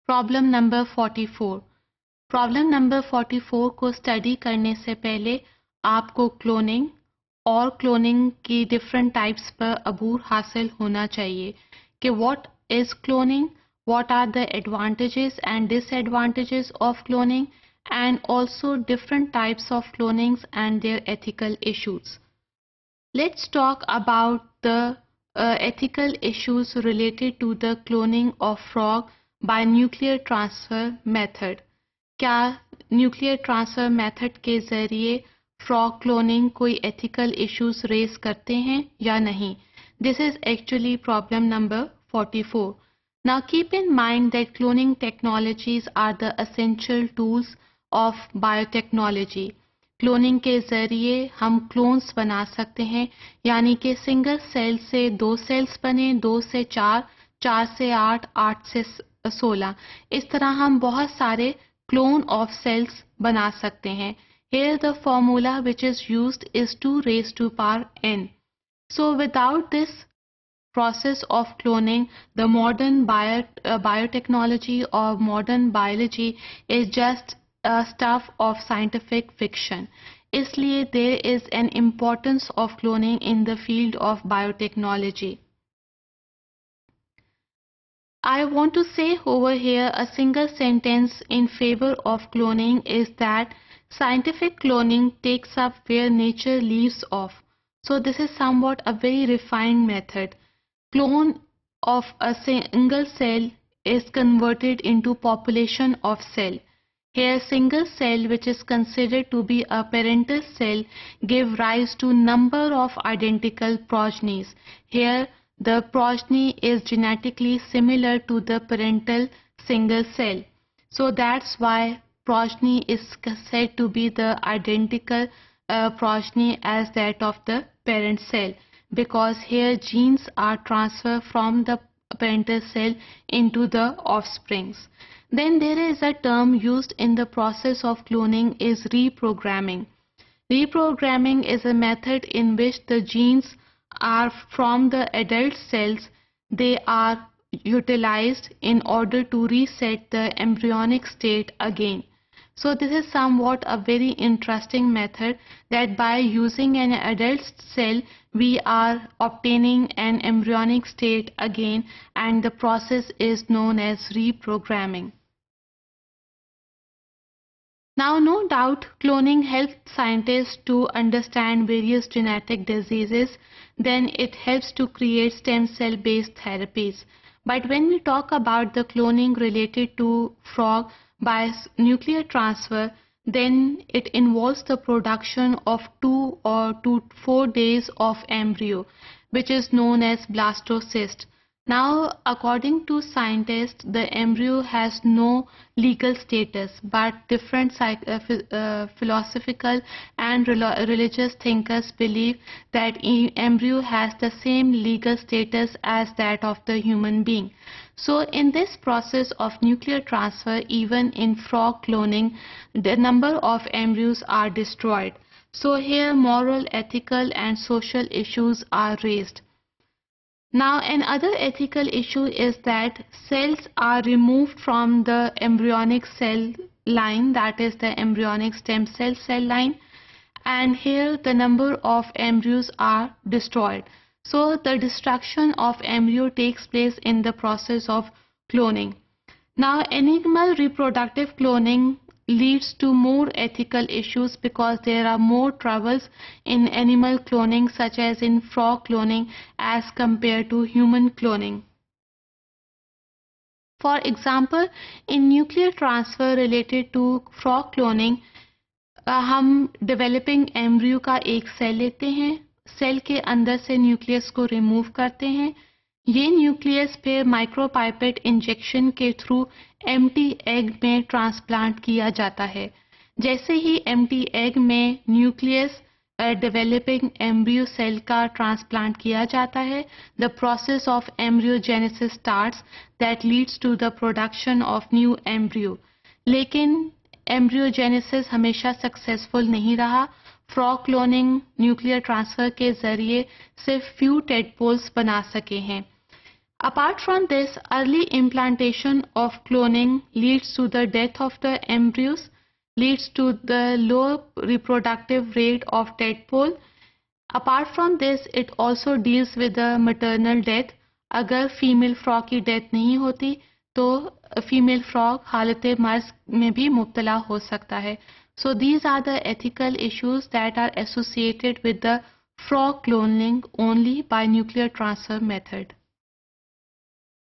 Problem number 44। Problem number 44 को study करने से पहले आपको क्लोनिंग और क्लोनिंग की डिफरेंट टाइप्स पर अबूर हासिल होना चाहिए कि what is cloning, what are the advantages and disadvantages of cloning, and also different types of clonings and their ethical issues. Let's talk about the ethical issues related to the cloning of frog by nuclear transfer method. क्या nuclear transfer method के जरिए frog cloning कोई ethical issues raise करते हैं या नहीं? This is actually problem number 44. Now keep in mind that cloning technologies are the essential tools of biotechnology. Cloning के जरिए हम क्लोन्स बना सकते हैं, यानी कि सिंगल सेल से 2 सेल्स बने, 2 से 4, 4 से 8, 8 से 16. इस तरह हम बहुत सारे क्लोन ऑफ सेल्स बना सकते हैं. Here the formula which is used is 2 raised to power n. So without this process of cloning, the modern biotechnology or modern biology is just stuff of scientific fiction. इसलिए there is an importance of cloning in the field of biotechnology. I want to say over here a single sentence in favor of cloning is that scientific cloning takes up where nature leaves off. So this is somewhat a very refined method. Clone of a single cell is converted into population of cell. Here single cell, which is considered to be a parental cell, give rise to number of identical progenies. Here the progeny is genetically similar to the parental single cell. So that's why progeny is said to be the identical progeny as that of the parent cell, because here genes are transferred from the parental cell into the offsprings. Then there is a term used in the process of cloning is reprogramming. Reprogramming is a method in which the genes are from the adult cells, they are utilized in order to reset the embryonic state again. So this is somewhat a very interesting method, that by using an adult cell we are obtaining an embryonic state again, and the process is known as reprogramming. Now, no doubt, cloning helps scientists to understand various genetic diseases. Then it helps to create stem cell based therapies. But when we talk about the cloning related to frog by nuclear transfer, then it involves the production of 2 or 4 days of embryo, which is known as blastocyst. Now, according to scientists, the embryo has no legal status, but different philosophical and religious thinkers believe that embryo has the same legal status as that of the human being. So, in this process of nuclear transfer, even in frog cloning, the number of embryos are destroyed. So, here moral, ethical and social issues are raised. Now, another ethical issue is that cells are removed from the embryonic cell line, that is the embryonic stem cell line, and here the number of embryos are destroyed. So, the destruction of embryo takes place in the process of cloning. Now, animal reproductive cloning leads to more ethical issues because there are more troubles in animal cloning, such as in frog cloning, as compared to human cloning. For example, in nuclear transfer related to frog cloning, हम developing embryo का एक cell लेते हैं, cell के अंदर से nucleus को remove करते हैं. ये न्यूक्लियस फिर माइक्रोपाइपेट इंजेक्शन के थ्रू एम्प्टी एग में ट्रांसप्लांट किया जाता है. जैसे ही एम्प्टी एग में न्यूक्लियस डेवलपिंग एम्ब्रियो सेल का ट्रांसप्लांट किया जाता है, the process of embryogenesis starts that leads to the production of new embryo. लेकिन एम्ब्रियोजेनेसिस हमेशा सक्सेसफुल नहीं रहा. फ्रॉग क्लोनिंग न्यूक्लियर ट्रांसफर के जरिए सिर्फ फ्यू टेडपोल्स बना सके हैं. Apart from this, early implantation of cloning leads to the death of the embryos, leads to the low reproductive rate of tadpole. Apart from this, it also deals with the maternal death. अगर female frog की death नहीं होती तो female frog हालत मर्ज में भी मुब्तला हो सकता है. So these are the ethical issues that are associated with the frog cloning only by nuclear transfer method.